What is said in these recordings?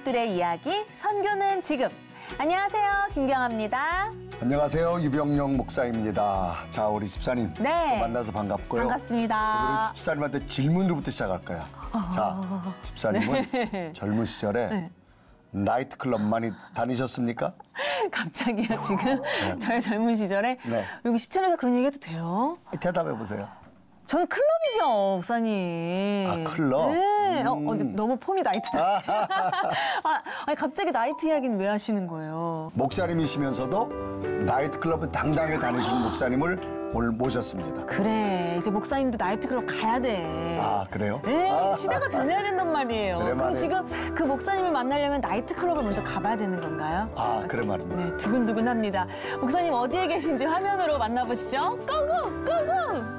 가족들의 이야기, 선교는 지금. 안녕하세요, 김경아입니다. 안녕하세요, 유병영 목사입니다. 자, 우리 집사님 네. 또 만나서 반갑고요. 반갑습니다. 우리 집사님한테 질문으로부터 시작할 거야. 자, 집사님은 네. 젊은 시절에 네. 나이트클럽 많이 다니셨습니까? 갑자기요, 지금 저의 젊은 시절에 네. 여기 시청에서 그런 얘기 해도 돼요? 대답해 보세요. 저는 클럽이죠, 목사님. 아, 클럽? 네. 너무 폼이 나이트다. 아니, 갑자기 나이트 이야기는 왜 하시는 거예요? 목사님이시면서도 나이트클럽을 당당하게 다니시는 목사님을 오늘 모셨습니다. 그래, 이제 목사님도 나이트클럽 가야 돼. 아, 그래요? 네, 시대가 변해야 된단 말이에요. 그래 그럼 말이에요. 지금 그 목사님을 만나려면 나이트클럽을 먼저 가봐야 되는 건가요? 아, 그래 말입니다. 네, 두근두근합니다. 목사님 어디에 계신지 화면으로 만나보시죠. 고고! 고고!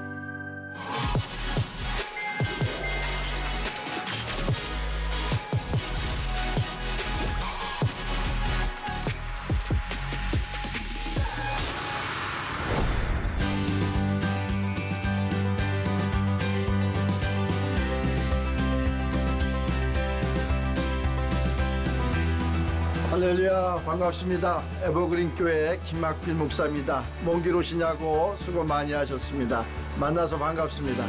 할렐루야, 반갑습니다. 에버그린 교회 김학필 목사입니다. 먼 길 오시냐고 수고 많이 하셨습니다. 만나서 반갑습니다.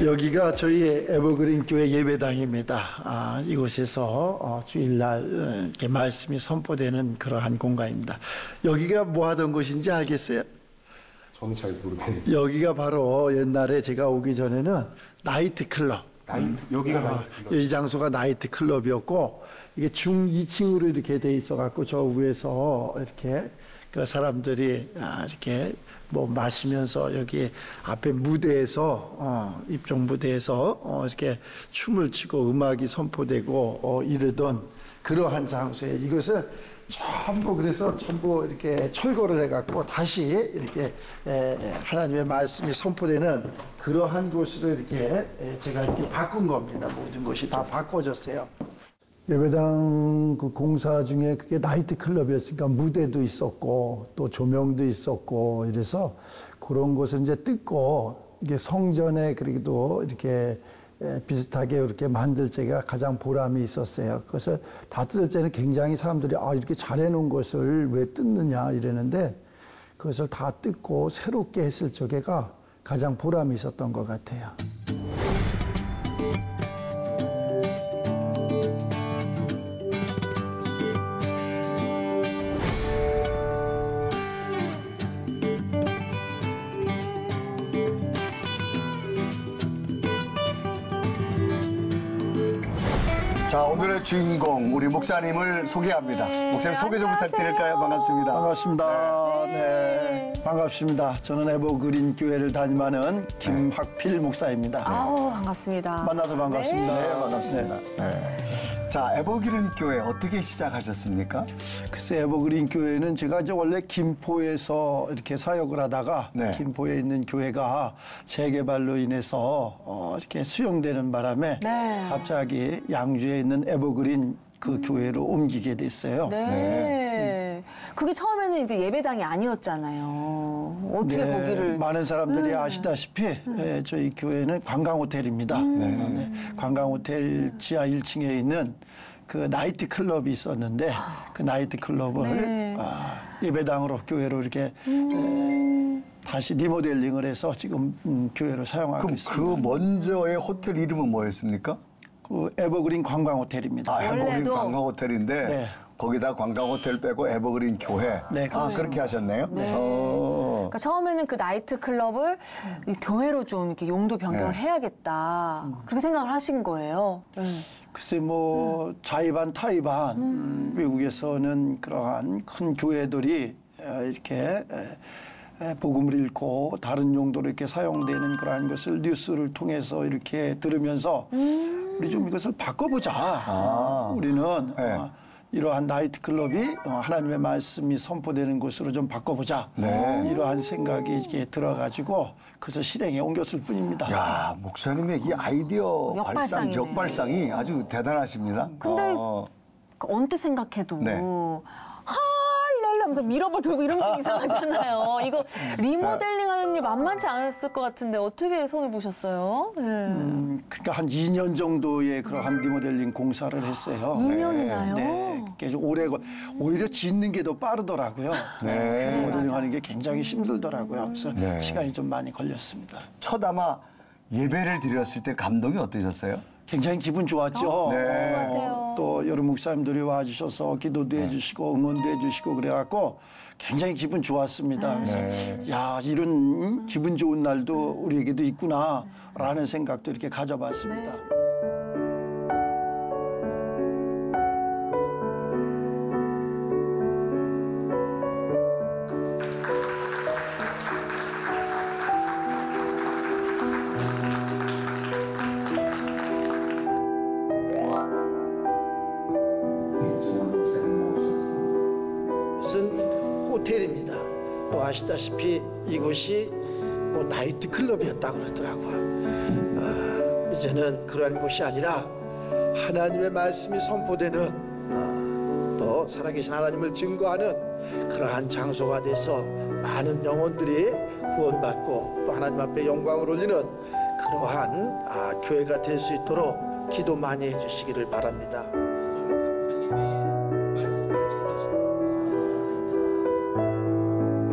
여기가 저희의 에버그린 교회 예배당입니다. 이곳에서 주일날 이렇게 말씀이 선포되는 그러한 공간입니다. 여기가 뭐 하던 곳인지 알겠어요? 저는 잘 모르겠는데. 여기가 바로 옛날에 제가 오기 전에는 나이트클럽. 여기가 나이트클럽. 이 장소가 나이트클럽이었고 이게 중 2층으로 이렇게 돼 있어갖고 저 위에서 이렇게 그 사람들이 이렇게 뭐 마시면서 여기 앞에 무대에서 입종 무대에서 이렇게 춤을 추고 음악이 선포되고 이러던 그러한 장소에 이것을 전부 그래서 전부 이렇게 철거를 해갖고 다시 이렇게 하나님의 말씀이 선포되는 그러한 곳으로 이렇게 제가 이렇게 바꾼 겁니다. 모든 것이 다 바꿔졌어요. 예배당 그 공사 중에 그게 나이트 클럽이었으니까 무대도 있었고 또 조명도 있었고 이래서 그런 곳을 이제 뜯고 이게 성전에 그래도 이렇게 비슷하게 이렇게 만들 때가 가장 보람이 있었어요. 그래서 다 뜯을 때는 굉장히 사람들이 이렇게 잘 해놓은 것을 왜 뜯느냐 이러는데 그것을 다 뜯고 새롭게 했을 적에가 가장 보람이 있었던 것 같아요. 자, 오늘의 주인공 우리 목사님을 소개합니다. 목사님 소개 좀 부탁드릴까요? 반갑습니다. 반갑습니다. 네, 반갑습니다. 저는 에버그린 교회를 담임하는 김학필 목사입니다. 아우, 반갑습니다. 만나서 반갑습니다. 네, 반갑습니다. 네. 자, 에버그린 교회 어떻게 시작하셨습니까? 글쎄, 에버그린 교회는 제가 이제 원래 김포에서 이렇게 사역을 하다가 네. 김포에 있는 교회가 재개발로 인해서 이렇게 수용되는 바람에 네. 갑자기 양주에 있는 에버그린 그 교회로 옮기게 됐어요. 네. 그게 처음에는 이제 예배당이 아니었잖아요. 어떻게 네, 거기를. 많은 사람들이 아시다시피 저희 교회는 관광호텔입니다. 네, 관광호텔 지하 1층에 있는 그 나이트 클럽이 있었는데 그 나이트 클럽을 예배당으로 교회로 이렇게 다시 리모델링을 해서 지금 교회로 사용하고 그럼 있습니다. 그 먼저의 호텔 이름은 뭐였습니까? 그 에버그린 관광호텔입니다. 에버그린 원래도? 관광호텔인데 네. 거기다 관광호텔 빼고 에버그린 교회. 네, 그렇습니다. 그렇게 하셨네요? 네. 그러니까 처음에는 그 나이트 클럽을 이 교회로 좀 이렇게 용도 변경을 네. 해야겠다. 그렇게 생각을 하신 거예요. 글쎄 뭐 자의반 타의반 외국에서는 그러한 큰 교회들이 이렇게 복음을 읽고 다른 용도로 이렇게 사용되는 그러한 것을 뉴스를 통해서 이렇게 들으면서 우리 좀 이것을 바꿔보자. 우리는 네. 이러한 나이트클럽이 하나님의 말씀이 선포되는 곳으로 좀 바꿔보자. 네. 이러한 생각이 이렇게 들어가지고 그래서 실행에 옮겼을 뿐입니다. 야, 목사님의 이 아이디어 발상, 역발상이네. 역발상이 아주 대단하십니다. 근데 언뜻 생각해도 네. 할렐루야 하면서 밀어버 돌고 이러면 좀 이상하잖아요. 이거 리모델링하는 일 만만치 않았을 것 같은데 어떻게 손을 보셨어요? 네. 그러니까 한 2년 정도의 그러한 리모델링 공사를 했어요. 2년이나요? 네. 그게 오래 오히려 짓는 게 더 빠르더라고요. 네. 리모델링하는 게 굉장히 힘들더라고요. 그래서 네. 시간이 좀 많이 걸렸습니다. 첫 아마 예배를 드렸을 때 감동이 어떠셨어요? 굉장히 기분 좋았죠. 네. 같아요. 또 여러 목사님들이 와주셔서 기도도 해주시고 응원도 해주시고 그래갖고 굉장히 기분 좋았습니다. 그래서 야 이런 기분 좋은 날도 우리에게도 있구나라는 생각도 이렇게 가져봤습니다. 이것은 호텔입니다. 또 아시다시피 이곳이 뭐 나이트 클럽이었다고 그러더라고요. 이제는 그러한 곳이 아니라 하나님의 말씀이 선포되는 또 살아계신 하나님을 증거하는 그러한 장소가 돼서 많은 영혼들이 구원받고 또 하나님 앞에 영광을 올리는 그러한 교회가 될 수 있도록 기도 많이 해주시기를 바랍니다.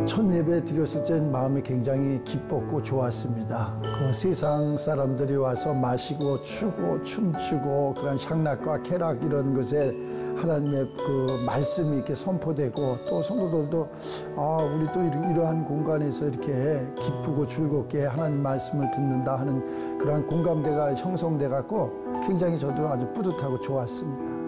첫 예배 드렸을 땐 마음이 굉장히 기뻤고 좋았습니다. 그 세상 사람들이 와서 마시고 추고 춤추고 그런 향락과 쾌락 이런 것에 하나님의 그 말씀이 이렇게 선포되고 또 성도들도 우리 또 이러한 공간에서 이렇게 기쁘고 즐겁게 하나님 말씀을 듣는다 하는 그러한 공감대가 형성돼 갖고 굉장히 저도 아주 뿌듯하고 좋았습니다.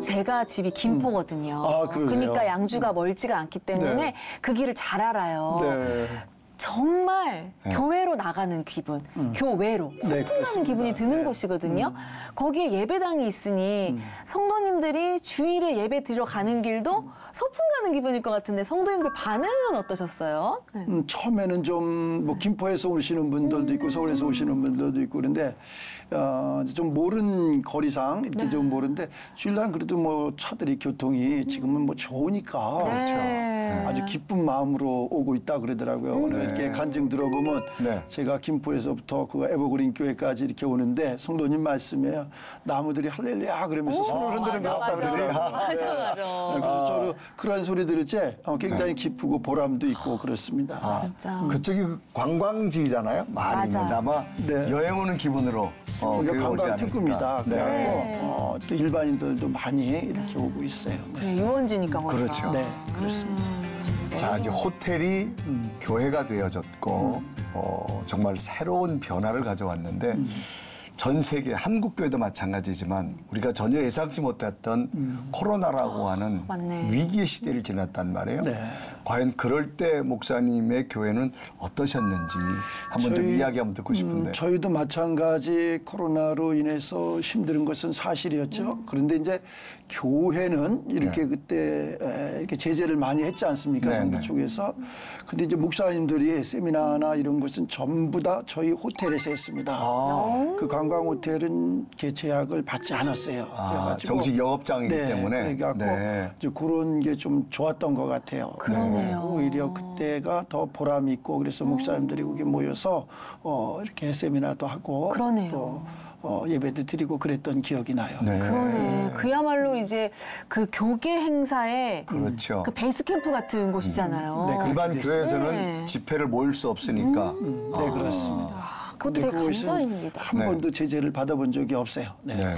제가 집이 김포거든요. 그러세요? 그러니까 양주가 멀지가 않기 때문에 네. 그 길을 잘 알아요. 네. 정말 교회로 나가는 기분, 교외로 소풍 가는 그렇습니다. 기분이 드는 곳이거든요. 거기에 예배당이 있으니 성도님들이 주일에 예배 드리러 가는 길도 소풍 가는 기분일 것 같은데 성도님들 반응은 어떠셨어요? 네. 처음에는 좀 뭐 김포에서 오시는 분들도 있고 서울에서 오시는 분들도 있고 그런데 좀 모르는 거리상 이렇게 좀 모르는데 주일날 그래도 뭐 차들이 교통이 지금은 뭐 좋으니까 네. 아주 기쁜 마음으로 오고 있다 그러더라고요. 오늘 이렇게 간증 들어보면 네. 제가 김포에서부터 그 에버그린 교회까지 이렇게 오는데 성도님 말씀에 나무들이 할렐루야 그러면서 손을 흔드는 것 같다 그러더라고요. 맞아. 그래서 저도 그런 소리 들을 때 굉장히 기쁘고 보람도 있고 그렇습니다. 진짜. 그쪽이 그 관광지잖아요. 많이 맞아. 있는데 아마 네. 여행 오는 기분으로 여기가 교회 오지 관광 않을까. 특구입니다. 네. 그래갖고 또 일반인들도 많이 이렇게 오고 있어요. 네, 네, 유원지니까 거기가. 그렇죠. 네 그렇습니다. 자, 이제 호텔이 교회가 되어졌고 정말 새로운 변화를 가져왔는데 전 세계 한국 교회도 마찬가지지만 우리가 전혀 예상치 못했던 코로나라고 하는 맞네. 위기의 시대를 지났단 말이에요. 네. 과연 그럴 때 목사님의 교회는 어떠셨는지 한번 좀 이야기 한번 듣고 싶은데. 저희도 마찬가지 코로나로 인해서 힘든 것은 사실이었죠. 그런데 이제 교회는 이렇게 그때 이렇게 제재를 많이 했지 않습니까? 네, 정부 네. 쪽에서. 근데 이제 목사님들이 세미나나 이런 것은 전부 다 저희 호텔에서 했습니다. 그 관광 호텔은 제약을 받지 않았어요. 그래가지고 정식 영업장이기 때문에. 그래갖고 네. 이제 그런 게 좀 좋았던 것 같아요. 그러네요. 오히려 그때가 더 보람이 있고 그래서 목사님들이 거기 모여서 이렇게 세미나도 하고 그러네요. 또 예배도 드리고 그랬던 기억이 나요. 네. 그러네. 그야말로 이제 그 교계 행사의 그렇죠. 그 베이스 캠프 같은 곳이잖아요. 네, 일반 교회에서는 네. 집회를 모일 수 없으니까. 네, 그렇습니다. 그것도 근데 되게 그것은 감사입니다. 한 네. 번도 제재를 받아본 적이 없어요. 네. 네.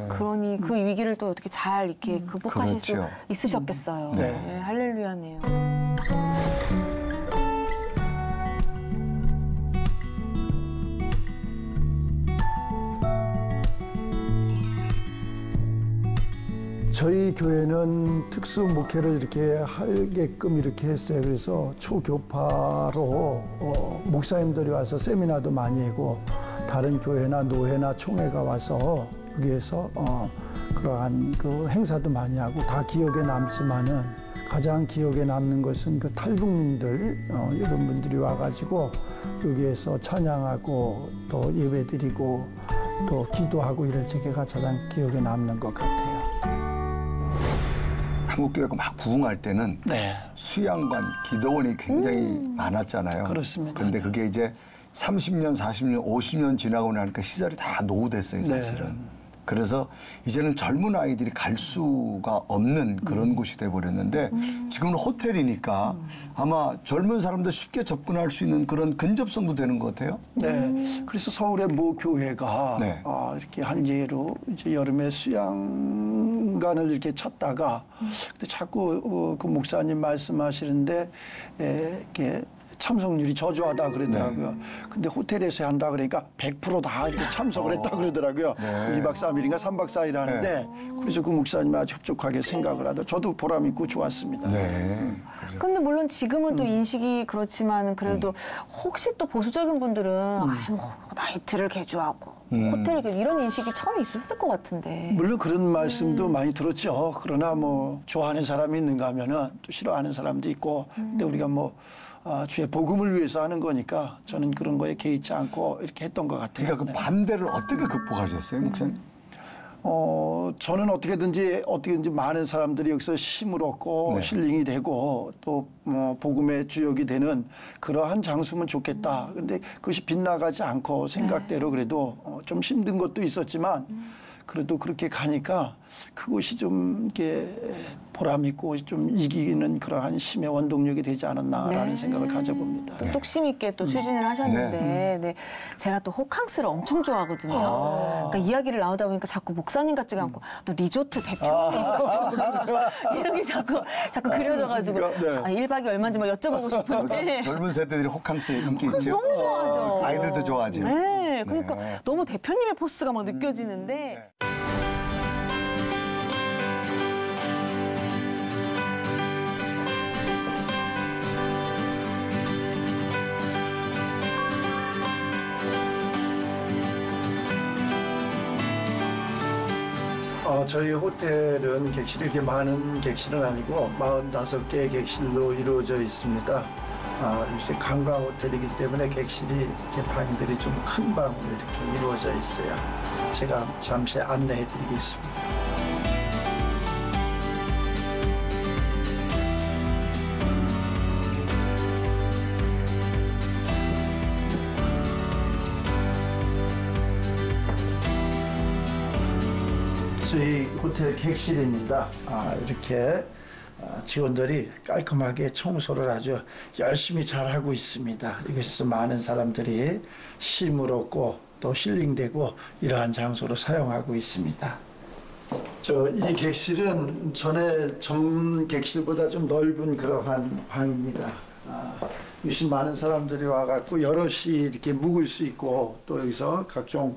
그러니 그 위기를 또 어떻게 잘 이렇게 극복하실 그렇죠. 수 있으셨겠어요. 네. 네, 할렐루야네요. 저희 교회는 특수 목회를 이렇게 하게끔 이렇게 했어요. 그래서 초교파로 목사님들이 와서 세미나도 많이 하고 다른 교회나 노회나 총회가 와서 거기에서 그러한 그 행사도 많이 하고 다 기억에 남지만은 가장 기억에 남는 것은 그 탈북민들 이런 분들이 와가지고 여기에서 찬양하고 또 예배드리고 또 기도하고 이럴 적에가 가장 기억에 남는 것 같아요. 한국교회가 막 부흥할 때는 네. 수양관, 기도원이 굉장히 많았잖아요. 그렇습니다. 그런데 그게 이제 30년, 40년, 50년 지나고 나니까 시설이 다 노후됐어요, 사실은. 네. 그래서 이제는 젊은 아이들이 갈 수가 없는 그런 곳이 돼버렸는데 지금은 호텔이니까 아마 젊은 사람도 쉽게 접근할 수 있는 그런 근접성도 되는 것 같아요. 네. 그래서 서울의 모 교회가 네. 이렇게 한 예로 이제 여름에 수양관을 이렇게 찾다가 근데 자꾸 그 목사님 말씀하시는데 이렇게 참석률이 저조하다 그러더라고요. 네. 근데 호텔에서 한다 그러니까 100% 다 이렇게 참석을 했다 그러더라고요. 네. 2박 3일인가 3박 4일 하는데 그래서 그 목사님이 아주 협족하게 생각을 하다 저도 보람 있고 좋았습니다. 네. 근데 물론 지금은 또 인식이 그렇지만 그래도 혹시 또 보수적인 분들은 뭐 나이트를 개조하고 호텔을 이런 인식이 처음에 있었을 것 같은데. 물론 그런 말씀도 많이 들었죠. 그러나 뭐 좋아하는 사람이 있는가 하면은 또 싫어하는 사람도 있고 근데 우리가 뭐 주의 복음을 위해서 하는 거니까 저는 그런 거에 개의치 않고 이렇게 했던 것 같아요. 그러니까 그 반대를 어떻게 극복하셨어요, 목사님? 저는 어떻게든지 많은 사람들이 여기서 힘을 얻고 네. 힐링이 되고 또 복음의 주역이 되는 그러한 장소면 좋겠다. 근데 그것이 빗나가지 않고 생각대로 그래도 좀 힘든 것도 있었지만 그래도 그렇게 가니까 그것이 좀 이렇게 보람 있고 좀 이기는 그러한 힘의 원동력이 되지 않았나라는 네. 생각을 가져봅니다. 또 뚝심 있게 또 추진을 하셨는데 네. 제가 또 호캉스를 엄청 좋아하거든요. 그러니까 이야기를 나오다 보니까 자꾸 목사님 같지가 않고 또 리조트 대표님 이런 게 자꾸 그려져가지고 네. 1박이 얼마인지 막 여쭤보고 싶은데 젊은 세대들이 호캉스 인기 호캉스 있죠? 너무 좋아하죠. 아이들도 좋아하죠. 네, 그러니까 네. 너무 대표님의 포스가 막 느껴지는데 저희 호텔은 객실이 이렇게 많은 객실은 아니고 45개의 객실로 이루어져 있습니다. 요새 관광 호텔이기 때문에 객실이 이렇게 방들이 좀 큰 방으로 이렇게 이루어져 있어요. 제가 잠시 안내해 드리겠습니다. 저희 호텔 객실입니다. 이렇게 직원들이 깔끔하게 청소를 아주 열심히 잘하고 있습니다. 이곳에서 많은 사람들이 쉼을 얻고 또 힐링되고 이러한 장소로 사용하고 있습니다. 이 객실은 전에 전 객실보다 좀 넓은 그러한 방입니다. 유신 많은 사람들이 와갖고 여럿이 이렇게 묵을 수 있고 또 여기서 각종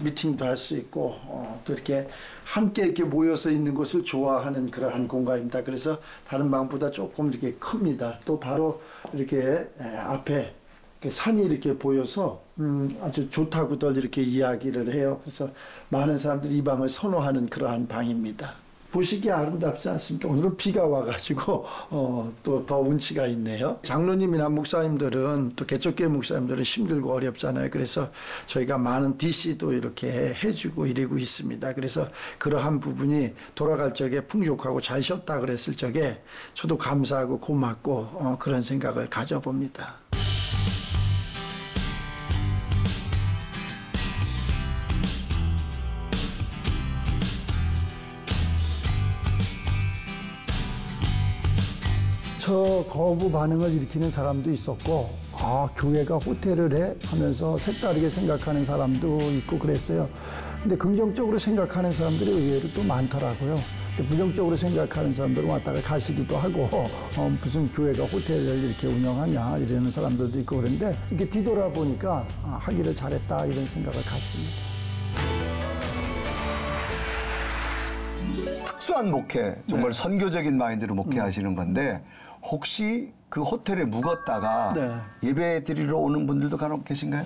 미팅도 할 수 있고 또 이렇게 함께 이렇게 모여서 있는 것을 좋아하는 그러한 공간입니다. 그래서 다른 방보다 조금 이렇게 큽니다. 또 바로 이렇게 앞에 산이 이렇게 보여서 아주 좋다고들 이렇게 이야기를 해요. 그래서 많은 사람들이 이 방을 선호하는 그러한 방입니다. 보시기에 아름답지 않습니까? 오늘은 비가 와가지고 또 더 운치가 있네요. 장로님이나 목사님들은 또 개척교회 목사님들은 힘들고 어렵잖아요. 그래서 저희가 많은 DC도 이렇게 해주고 이러고 있습니다. 그래서 그러한 부분이 돌아갈 적에 풍족하고 잘 쉬었다 그랬을 적에 저도 감사하고 고맙고 그런 생각을 가져봅니다. 저 거부 반응을 일으키는 사람도 있었고 교회가 호텔을 해 하면서 색다르게 생각하는 사람도 있고 그랬어요. 근데 긍정적으로 생각하는 사람들이 의외로 또 많더라고요. 근데 부정적으로 생각하는 사람들은 왔다가 가시기도 하고 무슨 교회가 호텔을 이렇게 운영하냐 이러는 사람들도 있고 그런데 이렇게 뒤돌아보니까 하기를 잘했다 이런 생각을 갖습니다. 특수한 목회, 정말 선교적인 마인드로 목회하시는 건데 혹시 그 호텔에 묵었다가 네. 예배 드리러 오는 분들도 간혹 계신가요?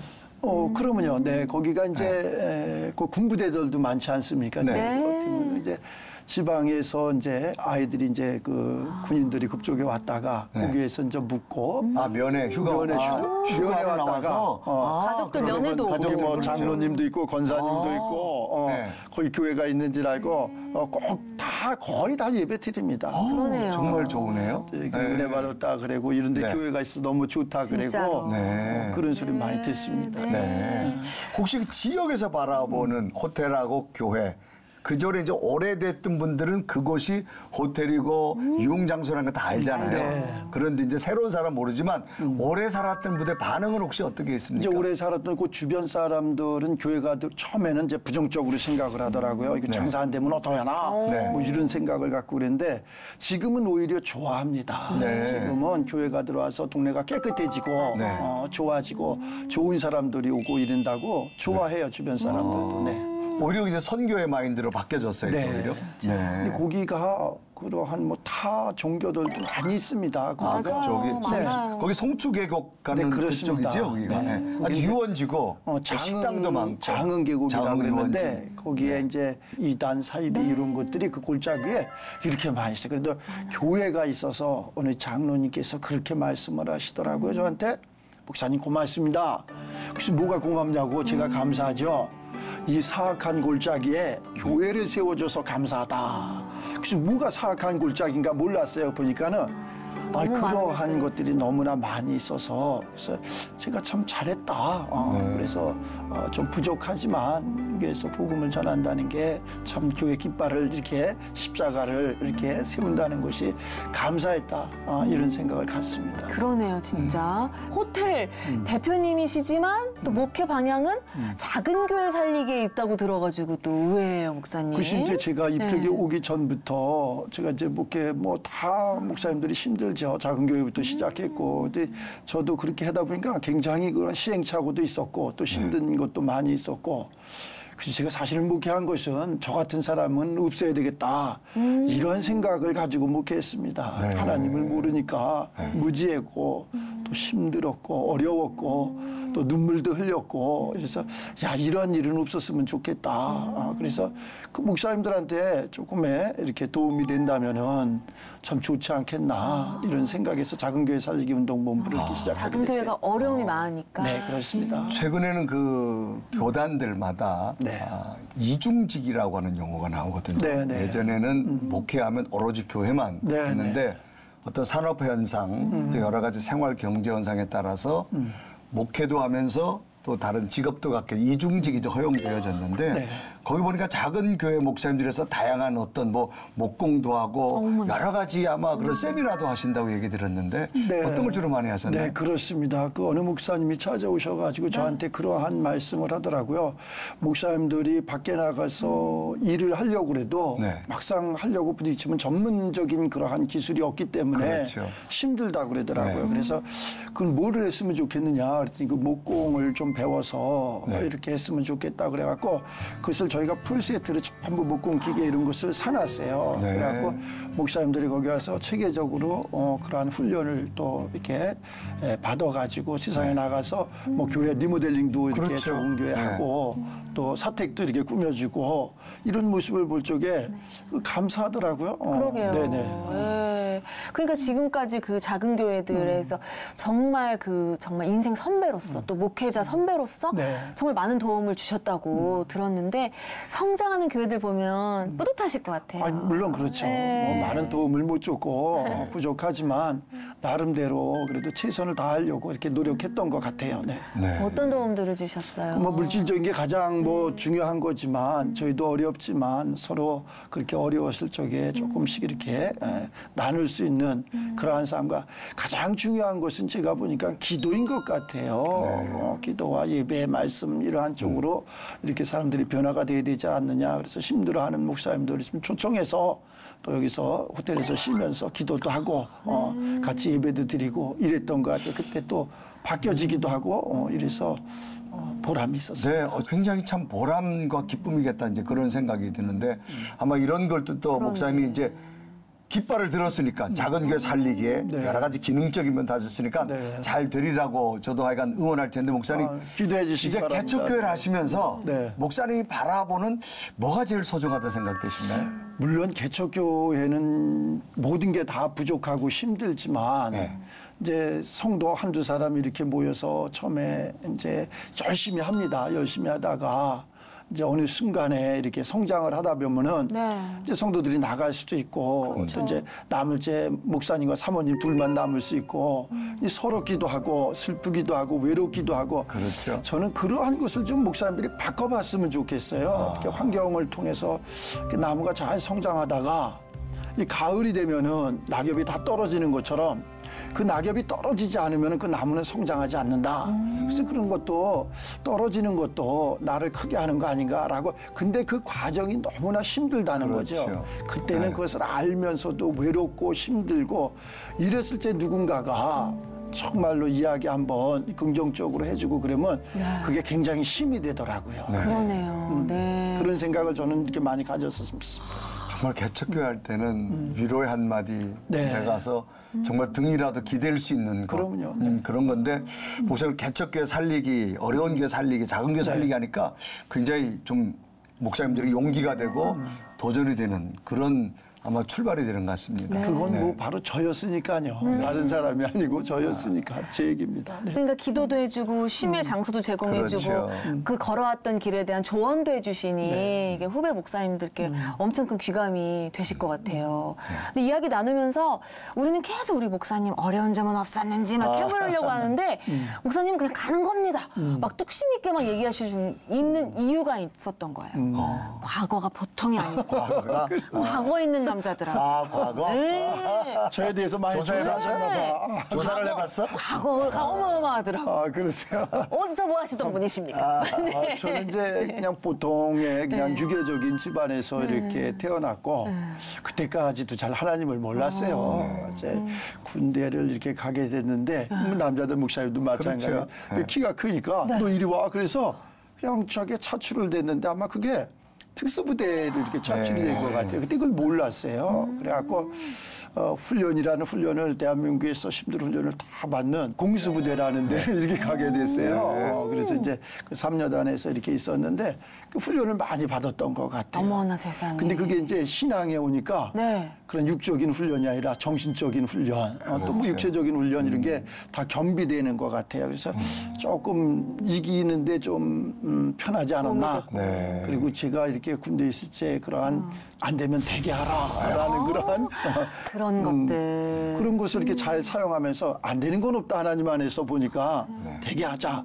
그러면요. 네, 거기가 이제 그 군부대들도 많지 않습니까? 네. 네. 이제 지방에서 이제 아이들이 이제 그 군인들이 그쪽에 왔다가 네. 거기에서 이제 묵고 면회 휴가 면회 왔다가 가족들 그러면 면회도 오고. 거기 뭐 그렇죠. 장로님도 있고 권사님도 있고 네. 거기 교회가 있는 줄 알고 꼭 다 거의 다 예배 드립니다. 그러네요. 정말 좋으네요. 네, 은혜 받았다 그러고 이런데 네. 교회가 있어 너무 좋다 진짜로. 그러고 네. 그런 소리 많이 듣습니다. 네. 혹시 그 지역에서 바라보는 호텔하고 교회 그전에 이제 오래됐던 분들은 그곳이 호텔이고 유흥장소라는 거 다 알잖아요. 네. 그런데 이제 새로운 사람 모르지만 오래 살았던 분의 반응은 혹시 어떻게 있습니까? 이제 오래 살았던 그 주변 사람들은 교회가 처음에는 이제 부정적으로 생각을 하더라고요. 이거 장사 안 되면 어떡하나 네. 뭐 이런 생각을 갖고 그랬는데 지금은 오히려 좋아합니다. 네. 지금은 교회가 들어와서 동네가 깨끗해지고 네. 좋아지고 좋은 사람들이 오고 이런다고 좋아해요. 주변 사람들도. 네. 오히려 이제 선교의 마인드로 바뀌어졌어요. 네. 오히려. 근데 거기가 그러한 뭐 타 종교들도 많이 있습니다. 맞아요. 저기 많아요. 거기 송추계곡 가는 네, 그렇습니다. 그쪽이죠, 거기가. 네. 네. 아주 유원지고 식당도 많고. 장흥 계곡이라고 장흥 그러는데 유원지. 거기에 이제 이단 사이비 이런 것들이 그 골짜기 위에 이렇게 많이 있어요. 그래도 교회가 있어서 오늘 장로님께서 그렇게 말씀을 하시더라고요. 저한테 목사님 고맙습니다. 혹시 뭐가 고맙냐고 제가 감사하죠. 이 사악한 골짜기에 교회를 세워줘서 감사하다. 혹시 뭐가 사악한 골짜기인가 몰랐어요. 보니까는 그러한 것들이 너무나 많이 있어서 그래서 제가 참 잘했다. 그래서 좀 부족하지만 여기에서 복음을 전한다는 게 참 교회 깃발을 이렇게 십자가를 이렇게 세운다는 것이 감사했다. 이런 생각을 갖습니다. 그러네요, 진짜. 호텔 대표님이시지만 또 목회 방향은 작은 교회 살리기에 있다고 들어가지고 또 의외예요, 목사님. 그래서 이제 제가 이쪽에 네. 오기 전부터 제가 이제 목회 뭐 다 목사님들이 힘들죠. 작은 교회부터 시작했고, 근데 저도 그렇게 하다 보니까 굉장히 그런 시행착오도 있었고 또 힘든 것도 많이 있었고. 그래서 제가 사실은 목회한 것은 저 같은 사람은 없어야 되겠다 이런 생각을 가지고 목회했습니다. 네. 하나님을 모르니까 무지했고 또 힘들었고 어려웠고 또 눈물도 흘렸고 그래서 야 이런 일은 없었으면 좋겠다. 그래서 그 목사님들한테 조금의 이렇게 도움이 된다면은 참 좋지 않겠나 이런 생각에서 작은 교회 살리기 운동본부를 이렇게 시작하게 작은 됐어요. 교회가 어려움이 많으니까. 네 그렇습니다. 최근에는 그 교단들마다 네. 이중직이라고 하는 용어가 나오거든요. 네, 네. 예전에는 목회하면 오로지 교회만 네, 했는데 어떤 산업 현상, 또 여러 가지 생활 경제 현상에 따라서 목회도 하면서 또 다른 직업도 갖게 이중직이 허용되어졌는데 네. 거기 보니까 작은 교회 목사님들에서 다양한 어떤 뭐 목공도 하고 어머나. 여러 가지 아마 그런 세미나도 하신다고 얘기 들었는데 네. 어떤 걸 주로 많이 하셨나요? 네, 그렇습니다. 그 어느 목사님이 찾아오셔가지고 저한테 그러한 말씀을 하더라고요. 목사님들이 밖에 나가서 일을 하려고 그래도 네. 막상 하려고 부딪히면 전문적인 그러한 기술이 없기 때문에 그렇죠. 힘들다 그러더라고요. 네. 그래서 그건 뭐를 했으면 좋겠느냐 그랬더니 그 목공을 좀 배워서 네. 이렇게 했으면 좋겠다 그래갖고 그것을 저희가 풀세트로 전부 목공 기계 이런 것을 사놨어요. 네. 그래갖고 목사님들이 거기 와서 체계적으로 그러한 훈련을 또 이렇게 받아가지고 세상에 나가서 뭐 교회 리모델링도 이렇게 그렇죠. 좋은 교회 네. 하고 또 사택도 이렇게 꾸며주고 이런 모습을 볼 적에 감사하더라고요. 그러게요. 네네. 네. 그러니까 지금까지 그 작은 교회들에서 정말 정말 인생 선배로서 또 목회자 선배로서 네. 정말 많은 도움을 주셨다고 들었는데 성장하는 교회들 보면 뿌듯하실 것 같아요. 아니, 물론 그렇죠. 네. 뭐 많은 도움을 못 줬고 부족하지만 나름대로 그래도 최선을 다하려고 이렇게 노력했던 것 같아요. 네. 네. 어떤 도움들을 주셨어요? 뭐 물질적인 게 가장 뭐 중요한 거지만 저희도 어렵지만 서로 그렇게 어려웠을 적에 조금씩 이렇게 나눌 수 있는 그러한 삶과 가장 중요한 것은 제가 보니까 기도인 것 같아요. 기도와 예배, 말씀 이러한 쪽으로 이렇게 사람들이 변화가 돼야 되지 않느냐. 그래서 힘들어하는 목사님들을 좀 초청해서 또 여기서 호텔에서 쉬면서 기도도 하고 같이 예배도 드리고 이랬던 것 같아요. 그때 또 바뀌어지기도 하고 이래서 보람이 있었어요. 네, 굉장히 참 보람과 기쁨이겠다 이제 그런 생각이 드는데 아마 이런 걸 또 목사님이 이제 깃발을 들었으니까 작은 교회 살리기에 네. 여러 가지 기능적인 면 다 있으니까 네. 잘 되리라고 저도 하여간 응원할 텐데 목사님 기도해 주시기 이제 바랍니다. 개척교회를 하시면서 네. 목사님이 바라보는 뭐가 제일 소중하다 생각되시나요? 물론 개척교회는 모든 게 다 부족하고 힘들지만 네. 이제 성도 한두 사람이 이렇게 모여서 처음에 이제 열심히 합니다. 열심히 하다가 이제 어느 순간에 이렇게 성장을 하다 보면은 네. 이제 성도들이 나갈 수도 있고 또 이제 남을 제 목사님과 사모님 둘만 남을 수 있고 이 서럽기도 하고 슬프기도 하고 외롭기도 하고 그렇죠. 저는 그러한 것을 좀 목사님들이 바꿔봤으면 좋겠어요. 이렇게 환경을 통해서 이렇게 나무가 잘 성장하다가 이 가을이 되면은 낙엽이 다 떨어지는 것처럼 그 낙엽이 떨어지지 않으면 그 나무는 성장하지 않는다. 그래서 그런 것도 떨어지는 것도 나를 크게 하는 거 아닌가라고. 근데 그 과정이 너무나 힘들다는 그렇죠. 거죠. 그때는 네. 그것을 알면서도 외롭고 힘들고 이랬을 때 누군가가 정말로 이야기 한번 긍정적으로 해주고 그러면 그게 굉장히 힘이 되더라고요. 그러네요. 네. 그런 생각을 저는 이렇게 많이 가졌었습니다. 정말 개척교회 할 때는 위로의 한마디 네. 내가서 정말 등이라도 기댈 수 있는 것. 그럼요. 그런 건데 목사님 개척교회 살리기 어려운 교회 살리기 작은 교회 살리기 하니까 굉장히 좀 목사님들이 용기가 되고 도전이 되는 그런 아마 출발이 되는 것 같습니다. 그건 네. 뭐 바로 저였으니까요. 다른 사람이 아니고 저였으니까 제 얘기입니다. 네. 그러니까 기도도 해주고 쉼의 장소도 제공해주고 그렇죠. 그 걸어왔던 길에 대한 조언도 해주시니 이게 후배 목사님들께 엄청 큰 귀감이 되실 것 같아요. 근데 이야기 나누면서 우리는 계속 우리 목사님 어려운 점은 없었는지 막 캐물으려고 하는데 목사님은 그냥 가는 겁니다. 막 뚝심 있게 막 얘기하실 수 있는 이유가 있었던 거예요. 과거가 보통이 아니고 과거에 있는 남자들아. 아, 과거? 네. 저에 대해서 많이 조사하셨나 봐. 조사를 해봤어? 과거가 어마어마하더라고. 아, 그러세요? 어디서 뭐 하시던 분이십니까? 아, 저는 이제 그냥 보통의 그냥 유교적인 집안에서 이렇게 태어났고 그때까지도 잘 하나님을 몰랐어요. 이제 군대를 이렇게 가게 됐는데 남자들 목사님도 마찬가지로 그렇죠. 네. 키가 크니까 너 이리 와. 그래서 그냥 저게 차출을 됐는데 아마 그게 특수부대를 이렇게 차출이 된 것 같아요. 그때 그걸 몰랐어요. 그래갖고 훈련이라는 훈련을 대한민국에서 힘든 훈련을 다 받는 공수부대라는 데를 이렇게 가게 됐어요. 그래서 이제 그 3여단에서 이렇게 있었는데 그 훈련을 많이 받았던 것 같아요. 어머나 세상에. 근데 그게 이제 신앙에 오니까 네. 그런 육적인 훈련이 아니라 정신적인 훈련, 또 뭐 육체적인 훈련 이런 게 다 겸비되는 것 같아요. 그래서 조금 이기는데 좀 편하지 않았나. 네. 그리고 제가 이렇게 군대에 있을 때 그러한 안 되면 되게 하라라는 그러한 그런 것들. 그런 것을 이렇게 잘 사용하면서 안 되는 건 없다 하나님 안에서 보니까 되게 하자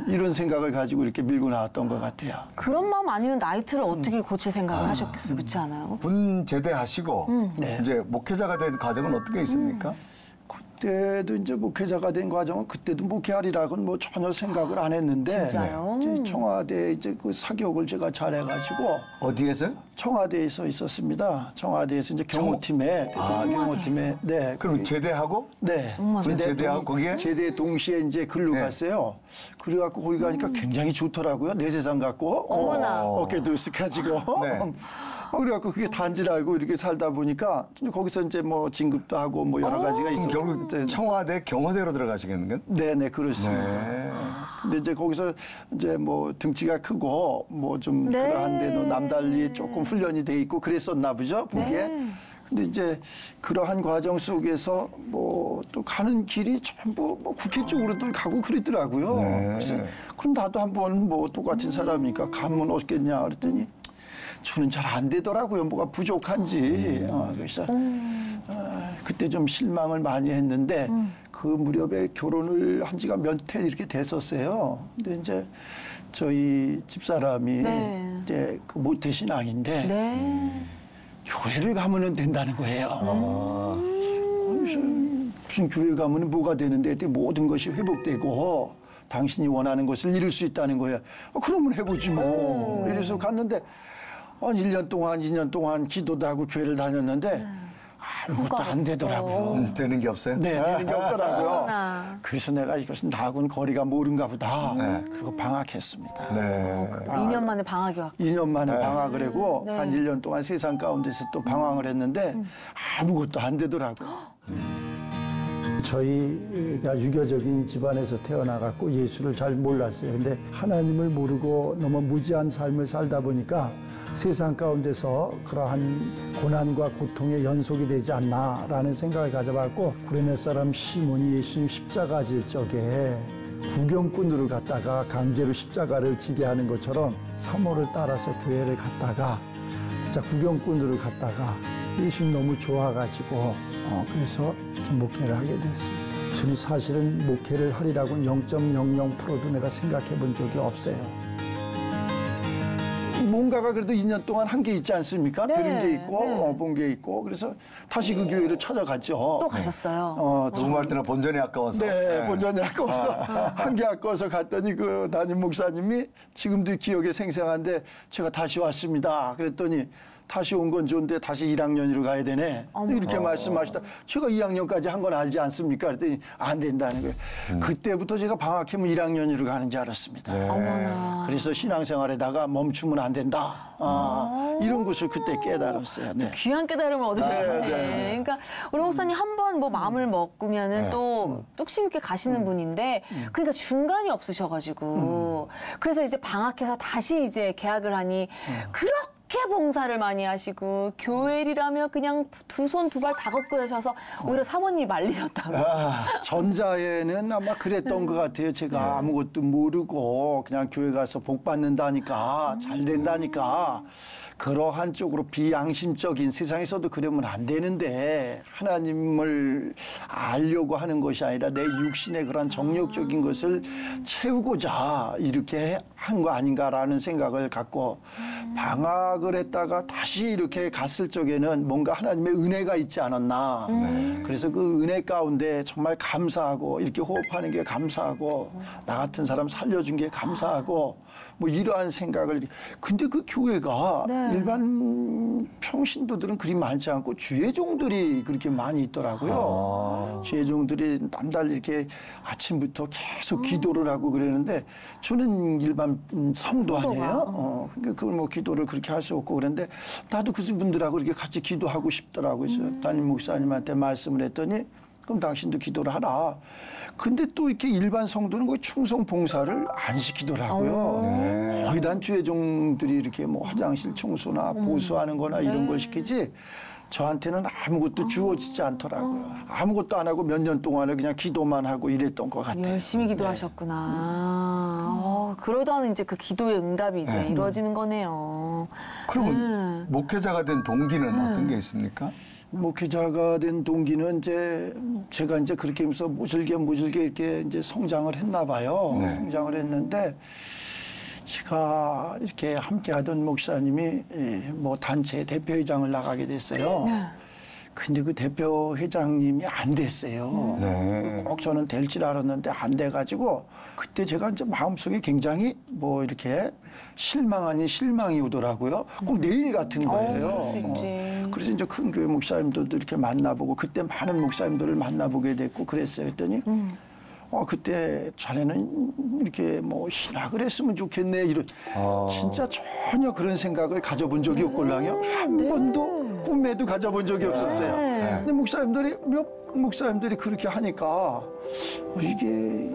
이런 생각을 가지고 이렇게 밀고 나왔던 것 같아요. 그런 마음 아니면 나이트를 어떻게 고칠 생각을 하셨겠어, 그렇지 않아요? 군 제대하시고 네. 이제 목회자가 된 과정은 어떻게 있습니까? 그때도 이제 목회자가 된 과정은 그때도 목회하리라고는 뭐 전혀 생각을 안 했는데 진짜요? 이제 청와대 이제 그 사격을 제가 잘해가지고 어디에서요? 청와대에서 있었습니다. 청와대에서 이제 경호팀에 경호팀에 네. 그럼 제대하고 네. 군 제대하고 거기에? 제대 동시에 이제 글로 네. 갔어요. 그래갖고 거기 가니까 굉장히 좋더라고요. 내 세상 같고 어머나. 어깨도 으쓱해지고. 네. 그래갖고 그게 단지라고 이렇게 살다 보니까 거기서 이제 뭐 진급도 하고 뭐 여러 가지가 있었고. 결국 이제 청와대 경호대로 들어가시겠는 건? 네네 그렇습니다. 네. 근데 이제 거기서 이제 뭐 등치가 크고 뭐 좀 네. 그러한데 남달리 조금 훈련이 돼 있고 그랬었나 보죠 보기에. 근데 이제 그러한 과정 속에서 뭐 또 가는 길이 전부 뭐 국회 쪽으로도 가고 그러더라고요. 네. 그래서 그럼 나도 한번 뭐 똑같은 사람이니까 가면 어떻겠냐 그랬더니 저는 잘 안 되더라고요. 뭐가 부족한지. 그래서 그때 좀 실망을 많이 했는데 그 무렵에 결혼을 한 지가 몇 해 이렇게 됐었어요. 근데 이제 저희 집사람이 네. 이제 그 모태 신앙인데 네. 교회를 가면은 된다는 거예요. 그래서 무슨 교회 가면은 뭐가 되는데 그때 모든 것이 회복되고 당신이 원하는 것을 이룰 수 있다는 거예요. 그러면 해보지 뭐. 이래서 갔는데 한 1년 동안, 2년 동안 기도도 하고 교회를 다녔는데 아무것도 안 되더라고요. 되는 게 없어요? 네, 되는 게 없더라고요. 어머나. 그래서 내가 이것은 나하고는 거리가 모른가 보다. 그리고 방학했습니다. 네. 2년 만에 방학이 왔고. 2년 만에 방학을 하고 네. 한 1년 동안 세상 가운데서 또 방황을 했는데 아무것도 안 되더라고요. 저희가 유교적인 집안에서 태어나갖고 예수를 잘 몰랐어요. 근데 하나님을 모르고 너무 무지한 삶을 살다 보니까 세상 가운데서 그러한 고난과 고통의 연속이 되지 않나라는 생각을 가져봤고, 구레네 사람 시몬이 예수님 십자가 질 적에 구경꾼으로 갔다가 강제로 십자가를 지게 하는 것처럼 사모를 따라서 교회를 갔다가 진짜 구경꾼으로 갔다가 예수님 너무 좋아가지고 그래서 이렇게 목회를 하게 됐습니다. 저는 사실은 목회를 하리라고는 0.00%도 내가 생각해 본 적이 없어요. 뭔가가 그래도 2년 동안 한 게 있지 않습니까? 네, 들은 게 있고 네. 본 게 있고 그래서 다시 그 교회를 찾아갔죠. 또 가셨어요. 녹음할 때는 본전이 아까워서. 네, 본전이 아까워서 한 개 아까워서 갔더니 그 담임 목사님이 지금도 기억에 생생한데 제가 다시 왔습니다. 그랬더니 다시 온 건 좋은데 다시 1학년으로 가야 되네. 이렇게 말씀하시다. 제가 2학년까지 한 건 알지 않습니까? 그랬더니 안 된다는 거예요. 그때부터 제가 방학하면 1학년으로 가는 줄 알았습니다. 어머나. 그래서 신앙생활에다가 멈추면 안 된다. 이런 것을 그때 깨달았어요. 네. 귀한 깨달음을 얻으셨네. 네. 그러니까 우리 목사님 한 번 뭐 마음을 먹으면은 또 뚝심 있게 가시는 분인데, 그러니까 중간이 없으셔가지고 그래서 이제 방학해서 다시 이제 개학을 하니 그렇게 봉사를 많이 하시고 교회 일이라며 그냥 두 손 두 발 다 걷고 하셔서 오히려 사모님이 말리셨다고. 전자에는 아마 그랬던 것 같아요. 제가 아무것도 모르고 그냥 교회 가서 복 받는다니까 잘 된다니까 그러한 쪽으로 비양심적인, 세상에서도 그러면 안 되는데 하나님을 알려고 하는 것이 아니라 내 육신의 그런 정력적인 것을 채우고자 이렇게 한 거 아닌가라는 생각을 갖고 방학을 했다가 다시 이렇게 갔을 적에는 뭔가 하나님의 은혜가 있지 않았나. 그래서 그 은혜 가운데 정말 감사하고 이렇게 호흡하는 게 감사하고 나 같은 사람 살려준 게 감사하고 뭐 이러한 생각을. 근데 그 교회가 네. 일반 평신도들은 그리 많지 않고 주예종들이 그렇게 많이 있더라고요. 주예종들이 남달리 이렇게 아침부터 계속 기도를 하고 그러는데 저는 일반 성도 아니에요. 그러니까 그걸 뭐 기도를 그렇게 할 수 없고 그런데 나도 그 분들하고 이렇게 같이 기도하고 싶더라고요. 그래서 담임 목사님한테 말씀을 했더니 그럼 당신도 기도를 하라. 근데 또 이렇게 일반 성도는 거의 충성 봉사를 안 시키더라고요. 거의 단주의종들이 이렇게 뭐 화장실 청소나 보수하는 거나 이런 걸 시키지 저한테는 아무것도 주어지지 않더라고요. 아무것도 안 하고 몇 년 동안을 그냥 기도만 하고 이랬던 것 같아요. 열심히 기도하셨구나. 그러다는 이제 그 기도의 응답이 이제 이루어지는 거네요. 그러면 목회자가 된 동기는 어떤 게 있습니까? 목회자가 된 동기는 이제 제가 이제 그렇게 하면서 모질게 이렇게 이제 성장을 했나 봐요. 성장을 했는데 제가 이렇게 함께 하던 목사님이 뭐 단체 대표회장을 나가게 됐어요. 근데 그 대표회장님이 안 됐어요. 꼭 저는 될 줄 알았는데 안 돼가지고 그때 제가 이제 마음속에 굉장히 뭐 이렇게 실망 아닌 실망이 오더라고요. 꼭 내일 같은 거예요. 그래서 이제 큰 교회 목사님들도 이렇게 만나보고 그때 많은 목사님들을 만나보게 됐고 그랬어요. 했더니 그때 자네는 이렇게 뭐 신학을 했으면 좋겠네 이런 진짜 전혀 그런 생각을 가져본 적이 없걸랑요. 한 번도 꿈에도 가져본 적이 없었어요. 근데 몇 목사님들이 그렇게 하니까 이게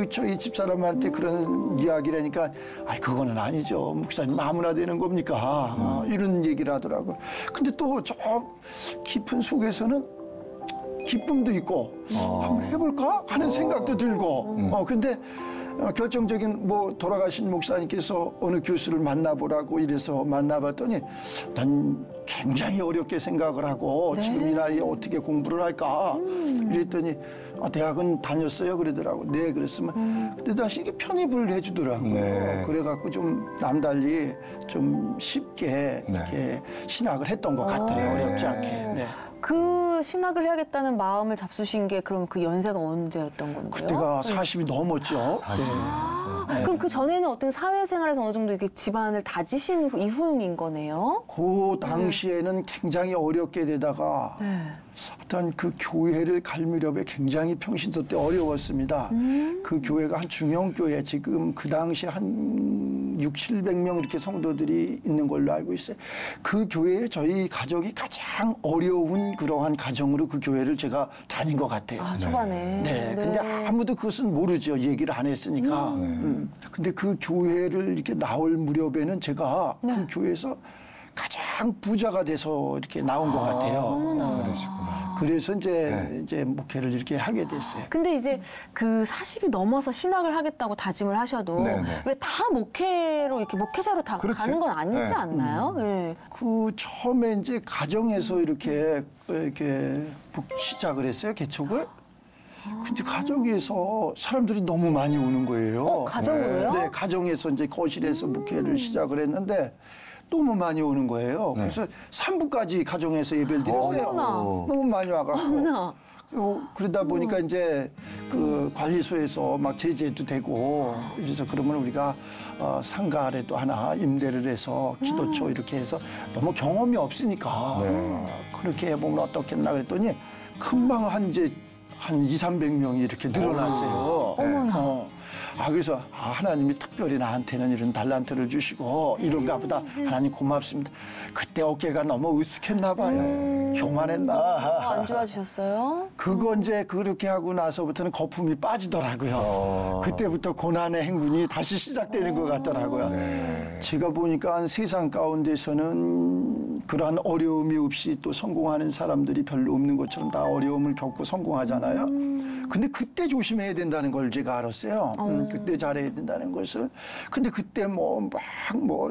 저희 집사람한테 그런 이야기를 하니까 그거는 아니죠. 목사님 아무나 되는 겁니까? 이런 얘기를 하더라고요. 근데 또 저 깊은 속에서는 기쁨도 있고 한번 해볼까 하는 생각도 들고 근데 결정적인 뭐 돌아가신 목사님께서 어느 교수를 만나보라고 이래서 만나봤더니 난 굉장히 어렵게 생각을 하고 지금 이 나이에 어떻게 공부를 할까 이랬더니 대학은 다녔어요 그러더라고. 네 그랬으면 그때 다시 이게 편입을 해주더라고요. 그래갖고 좀 남달리 좀 쉽게 이렇게 신학을 했던 것 같아요. 어렵지 않게. 그 신학을 해야겠다는 마음을 잡수신 게 그럼 그 연세가 언제였던 건가요? 그때가 40이 넘었죠. 40. 그럼 그 전에는 어떤 사회생활에서 어느 정도 이렇게 집안을 다지신 이후인 거네요? 그 당시에는 굉장히 어렵게 되다가 어떤 그 교회를 갈 무렵에 굉장히 평신도 때 어려웠습니다. 그 교회가 한 중형교회, 지금 그 당시 한 600~700명 이렇게 성도들이 있는 걸로 알고 있어요. 그 교회에 저희 가족이 가장 어려운 그러한 가정으로 그 교회를 제가 다닌 것 같아요. 아, 초반에. 네. 근데 아무도 그것은 모르죠. 얘기를 안 했으니까. 근데 그 교회를 이렇게 나올 무렵에는 제가 그 교회에서 가장 부자가 돼서 이렇게 나온 것 같아요. 그러시구나. 그래서 이제 목회를 이렇게 하게 됐어요. 근데 이제 그 40이 넘어서 신학을 하겠다고 다짐을 하셔도 왜 다 목회로 이렇게 목회자로 다 그렇지. 가는 건 아니지 않나요? 네. 그 처음에 이제 가정에서 이렇게 시작을 했어요, 개척을. 근데 가정에서 사람들이 너무 많이 오는 거예요. 가정으로요? 네, 가정에서 이제 거실에서 목회를 시작을 했는데 너무 많이 오는 거예요. 그래서 3부까지 가정에서 예배를 드렸어요. 너무 많이 와가지고. 그러다 보니까 이제 그 관리소에서 막 제재도 되고 그래서 그러면 우리가 상가라도 하나 임대를 해서 기도처 이렇게 해서 너무 경험이 없으니까 그렇게 해보면 어떻겠나 그랬더니 금방 한 200~300명이 이렇게 늘어났어요. 그래서 하나님이 특별히 나한테는 이런 달란트를 주시고 이런가 보다. 하나님 고맙습니다. 그때 어깨가 너무 으쓱했나 봐요. 교만했나 봐요. 안 좋아지셨어요? 그거 이제 그렇게 하고 나서부터는 거품이 빠지더라고요. 그때부터 고난의 행군이 다시 시작되는 것 같더라고요. 제가 보니까 세상 가운데서는 그러한 어려움이 없이 또 성공하는 사람들이 별로 없는 것처럼 다 어려움을 겪고 성공하잖아요. 근데 그때 조심해야 된다는 걸 제가 알았어요. 그때 잘해야 된다는 것을. 근데 그때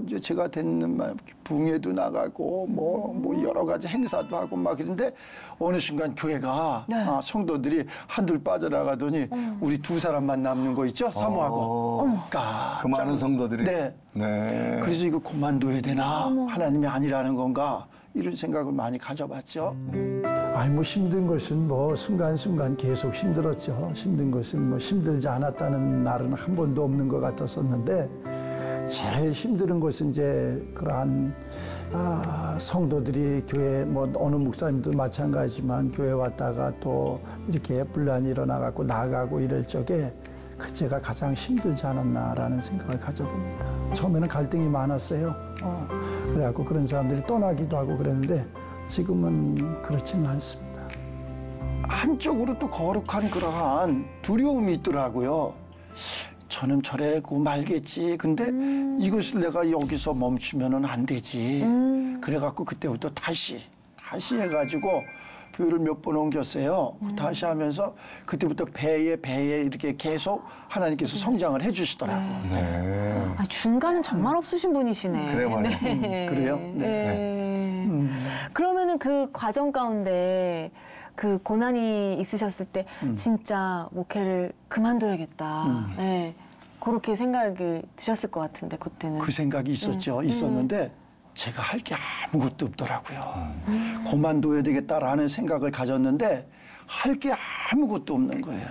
이제 제가 됐는 말 붕에도 나가고 뭐 여러 가지 행사도 하고 막 이런데 어느 순간 교회가 성도들이 한둘 빠져나가더니 우리 두 사람만 남는 거 있죠? 사모하고. 그 많은 성도들이. 네. 그래서 이거 그만둬야 되나? 하나님이 아니라는 건가? 이런 생각을 많이 가져봤죠. 힘든 것은 순간순간 계속 힘들었죠. 힘든 것은 힘들지 않았다는 날은 한 번도 없는 것 같았었는데 제일 힘든 것은 이제 그러한 성도들이 교회 어느 목사님도 마찬가지지만 교회 왔다가 또 이렇게 분란이 일어나갖고 나가고 이럴 적에 제가 가장 힘들지 않았나라는 생각을 가져봅니다. 처음에는 갈등이 많았어요. 그래갖고 그런 사람들이 떠나기도 하고 그랬는데 지금은 그렇지는 않습니다. 한쪽으로 또 거룩한 그러한 두려움이 있더라고요. 저는 저래고 말겠지. 근데 이것을 내가 여기서 멈추면은 안 되지. 그래갖고 그때부터 다시 해가지고 교회를 몇 번 옮겼어요. 다시 하면서 그때부터 배에 이렇게 계속 하나님께서 성장을 해주시더라고요. 중간은 정말 없으신 분이시네. 그래 말이에요. 그래요? 그러면은 그 과정 가운데 그 고난이 있으셨을 때 진짜 목회를 그만둬야겠다. 그렇게 생각이 드셨을 것 같은데 그때는. 그 생각이 있었죠. 있었는데 제가 할 게 아무것도 없더라고요. 그만둬야 되겠다라는 생각을 가졌는데 할 게 아무것도 없는 거예요.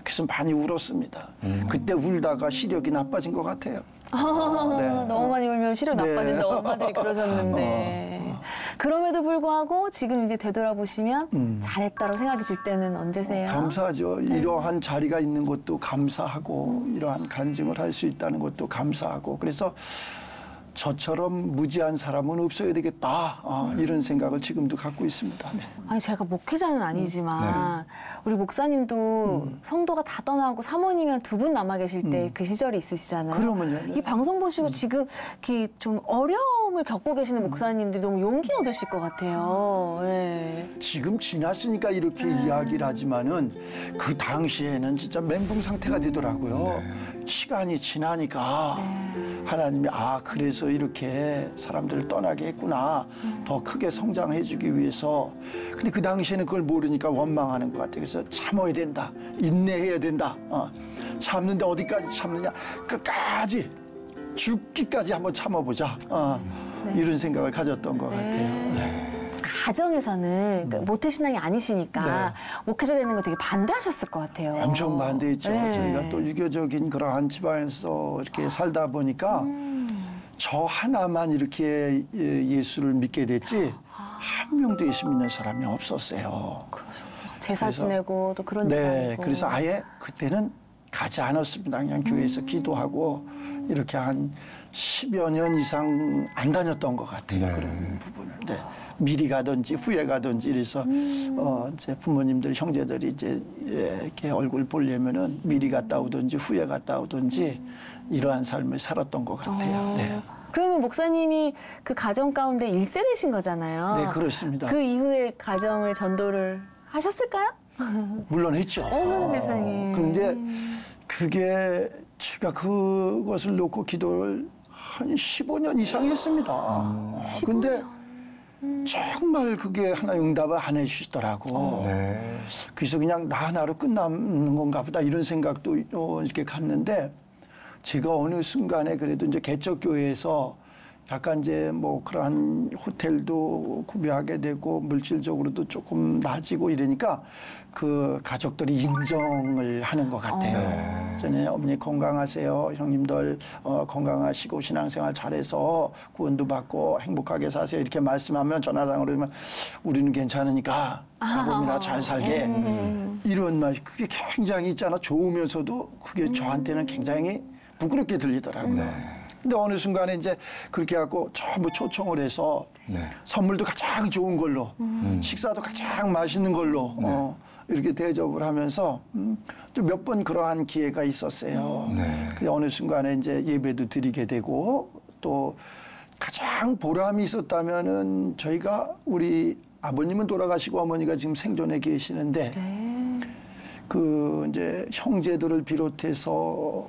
그래서 많이 울었습니다. 그때 울다가 시력이 나빠진 것 같아요. 너무 많이 울면 시력 나빠진다 엄마들이 그러셨는데 그럼에도 불구하고 지금 이제 되돌아보시면 잘했다고 생각이 들 때는 언제세요? 감사하죠. 이러한 자리가 있는 것도 감사하고 이러한 간증을 할 수 있다는 것도 감사하고 그래서 저처럼 무지한 사람은 없어야 되겠다. 이런 생각을 지금도 갖고 있습니다. 아니 제가 목회자는 아니지만 우리 목사님도 성도가 다 떠나고 사모님이랑 두 분 남아 계실 때 그 시절이 있으시잖아요. 그러면요. 이 방송 보시고 지금 이렇게 좀 어려움을 겪고 계시는 목사님들이 너무 용기 얻으실 것 같아요. 지금 지났으니까 이렇게 이야기를 하지만은 그 당시에는 진짜 멘붕 상태가 되더라고요. 시간이 지나니까 하나님이 그래서 이렇게 사람들을 떠나게 했구나. 더 크게 성장해주기 위해서. 근데 그 당시에는 그걸 모르니까 원망하는 것 같아요. 그래서 참아야 된다. 인내해야 된다. 참는데 어디까지 참느냐. 끝까지 죽기까지 한번 참아보자. 이런 생각을 가졌던 것 같아요. 가정에서는 그러니까 모태신앙이 아니시니까 목회자 되는 거 되게 반대하셨을 것 같아요. 엄청 반대했죠. 네. 저희가 또 유교적인 그러한 집안에서 이렇게 살다 보니까 저 하나만 이렇게 예수를 믿게 됐지 한 명도 예수 믿는 사람이 없었어요. 제사 그래서- 지내고 또 그런 네, 집안이고. 그래서 아예 그때는 가지 않았습니다. 그냥 교회에서 기도하고 이렇게 한 10여 년 이상 안 다녔던 것 같아요. 네. 그런 부분을. 네. 미리 가든지 후에 가든지 이래서 이제 부모님들 형제들이 이제 이렇게 얼굴 보려면은 미리 갔다 오든지 후에 갔다 오든지 이러한 삶을 살았던 것 같아요. 네. 그러면 목사님이 그 가정 가운데 1세대신 거잖아요. 네, 그렇습니다. 그 이후에 가정을 전도를 하셨을까요? 물론 했죠. 어머 세상에. 그런데 그게 제가 그것을 놓고 기도를 한 15년 이상 했습니다. 근데 정말 그게 하나의 응답을 안 해주시더라고. 네. 그래서 그냥 나 하나로 끝나는 건가 보다 이런 생각도 이렇게 갔는데 제가 어느 순간에 그래도 이제 개척교회에서 약간 이제 뭐 그러한 호텔도 구비하게 되고 물질적으로도 조금 나아지고 이러니까 그 가족들이 인정을 하는 것 같아요. 전에 어머니 건강하세요. 형님들 건강하시고 신앙생활 잘해서 구원도 받고 행복하게 사세요. 이렇게 말씀하면 전화상으로 하면 우리는 괜찮으니까 아범이나 잘 살게. 이런 말 그게 굉장히 있잖아. 좋으면서도 그게 저한테는 굉장히 부끄럽게 들리더라고요. 근데 어느 순간에 이제 그렇게 하고 전부 초청을 해서 선물도 가장 좋은 걸로 식사도 가장 맛있는 걸로 이렇게 대접을 하면서 몇 번 그러한 기회가 있었어요. 그 어느 순간에 이제 예배도 드리게 되고 또 가장 보람이 있었다면은 저희가 우리 아버님은 돌아가시고 어머니가 지금 생존해 계시는데 그 이제 형제들을 비롯해서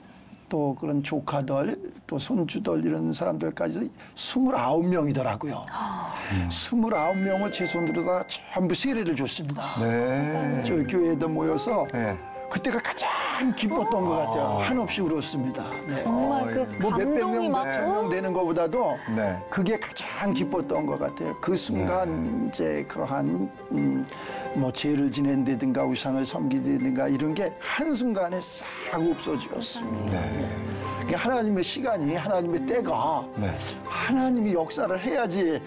또 그런 조카들, 또 손주들 이런 사람들까지 29명이더라고요. 29명을 제 손으로 다 전부 세례를 줬습니다. 네. 저 교회에도 모여서 네. 그때가 가장 기뻤던 것 같아요. 한없이 울었습니다. 네. 정말 그 뭐 몇백 감동이 명, 막 몇천 명 되는 것보다도 네. 그게 가장 기뻤던 것 같아요. 그 순간 이제 그러한 뭐 죄를 지낸다든가 우상을 섬기다든가 이런 게 한순간에 싹 없어지었습니다. 네. 그게 하나님의 시간이 하나님의 때가 하나님이 역사를 해야지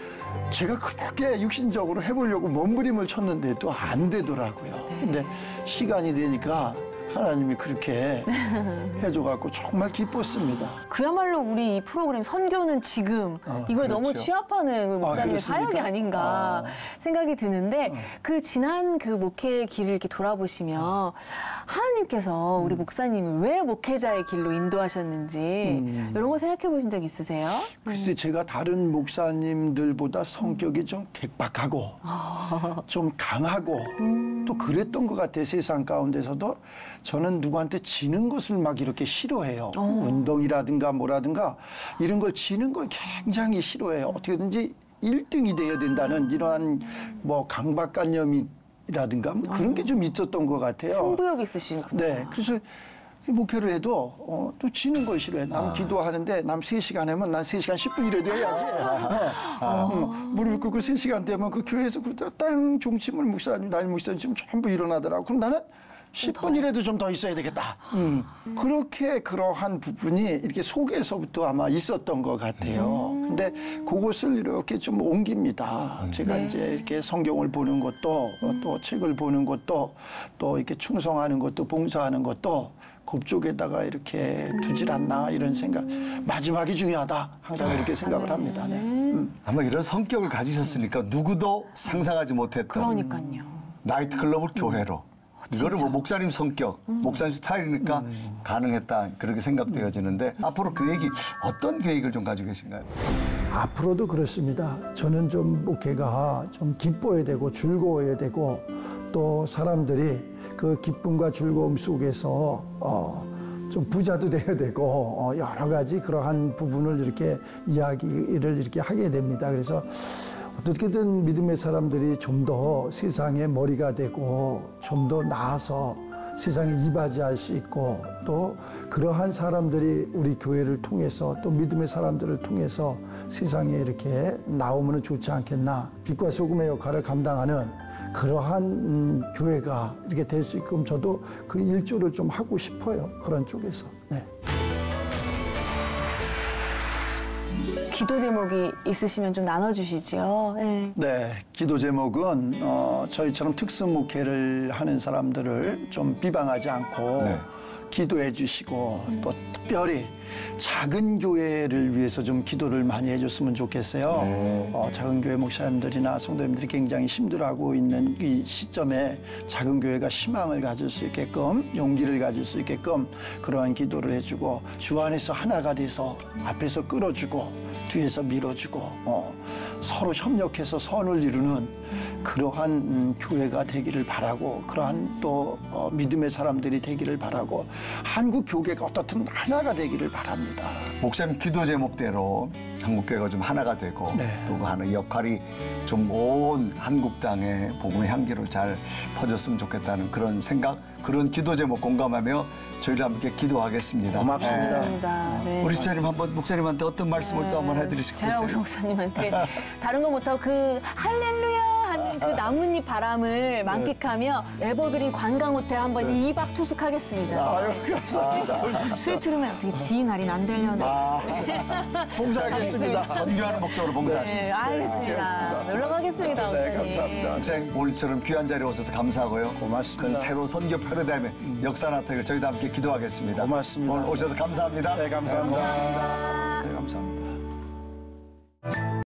제가 그렇게 육신적으로 해보려고 몸부림을 쳤는데도 안 되더라고요. 근데 시간이 되니까 하나님이 그렇게 해줘갖고 정말 기뻤습니다. 그야말로 우리 이 프로그램 선교는 지금 이걸 너무 그렇죠. 취합하는 우리 목사님의 그렇습니까? 사역이 아닌가 생각이 드는데 그 지난 그 목회의 길을 이렇게 돌아보시면 하나님께서 우리 목사님을 왜 목회자의 길로 인도하셨는지 이런 거 생각해 보신 적 있으세요? 글쎄 제가 다른 목사님들보다 성격이 좀 개박하고 좀 강하고 또 그랬던 것 같아요. 세상 가운데서도 저는 누구한테 지는 것을 막 이렇게 싫어해요. 운동이라든가 뭐라든가 이런 걸 지는 걸 굉장히 싫어해요. 어떻게든지 1등이 돼야 된다는 이러한 뭐 강박관념이라든가 뭐 그런 게 좀 있었던 것 같아요. 승부욕 있으신 네, 그래서 목회를 해도 또 지는 걸 싫어해. 남 기도하는데 남 3시간 하면 난 3시간 10분이라도 해야지. 무릎 꿇고 3시간 되면 그 교회에서 그러더라. 땅 종침을 목사님, 담임 목사님 지금 전부 일어나더라고. 그럼 나는 10분이라도 좀 더 있어야 되겠다. 그렇게 그러한 부분이 이렇게 속에서부터 아마 있었던 것 같아요. 근데 그것을 이렇게 좀 옮깁니다. 제가 이제 이렇게 성경을 보는 것도 또 책을 보는 것도 또 이렇게 충성하는 것도 봉사하는 것도 그쪽에다가 이렇게 두질 않나 이런 생각. 마지막이 중요하다. 항상 이렇게 생각을 합니다. 네. 아마 이런 성격을 가지셨으니까 누구도 상상하지 못했던 그러니까요. 나이트클럽을 교회로. 이거를 뭐 목사님 성격, 목사님 스타일이니까 가능했다. 그렇게 생각되어지는데 앞으로 그 얘기 어떤 계획을 좀 가지고 계신가요? 앞으로도 그렇습니다. 저는 좀 목회가 좀 기뻐야 되고 즐거워야 되고 또 사람들이 그 기쁨과 즐거움 속에서 좀 부자도 돼야 되고 여러 가지 그러한 부분을 이렇게 이야기를 이렇게 하게 됩니다. 그래서 어떻게든 믿음의 사람들이 좀 더 세상의 머리가 되고 좀 더 나아서 세상에 이바지할 수 있고 또 그러한 사람들이 우리 교회를 통해서 또 믿음의 사람들을 통해서 세상에 이렇게 나오면 좋지 않겠나. 빛과 소금의 역할을 감당하는 그러한 교회가 이렇게 될 수 있게끔 저도 그 일조를 좀 하고 싶어요. 그런 쪽에서. 네. 기도 제목이 있으시면 좀 나눠주시죠. 네. 네, 기도 제목은 저희처럼 특수 목회를 하는 사람들을 좀 비방하지 않고 네. 기도해 주시고 또 특별히 작은 교회를 위해서 좀 기도를 많이 해줬으면 좋겠어요. 작은 교회 목사님들이나 성도님들이 굉장히 힘들어하고 있는 이 시점에 작은 교회가 희망을 가질 수 있게끔 용기를 가질 수 있게끔 그러한 기도를 해주고 주 안에서 하나가 돼서 앞에서 끌어주고 뒤에서 밀어주고 서로 협력해서 선을 이루는 그러한 교회가 되기를 바라고 그러한 또 믿음의 사람들이 되기를 바라고 한국 교계가 어떻든 하나가 되기를 바랍니다. 목사님 기도 제목대로 한국교회가 좀 하나가 되고 네. 또 그 하나의 역할이 좀 온 한국 땅에 복음의 향기를 잘 퍼졌으면 좋겠다는 그런 생각, 그런 기도 제목 공감하며 저희도 함께 기도하겠습니다. 고맙습니다. 감사합니다. 네. 우리 집사님 한번 목사님한테 어떤 말씀을 또 한번 제가 해드리시겠어요? 우리 목사님한테 다른 거 못하고 그 할렐루야 하는 그 나뭇잎 바람을 만끽하며 에버그린 관광호텔 한번 2박 투숙하겠습니다. 아유, 감사합니다. 스위트룸에 어떻게 지인 할인 안 되려나. 봉사하겠습니다. 선교하는 목적으로 봉사하십니다. 네, 알겠습니다. 놀러 가겠습니다. 네, 목사님. 감사합니다. 목사님 오늘처럼 귀한 자리에 오셔서 감사하고요. 고맙습니다. 그 새로운 선교 패러다임의 역사 나타나길 저희도 함께 기도하겠습니다. 고맙습니다. 오늘 오셔서 감사합니다. 네, 감사합니다. 네, 감사합니다.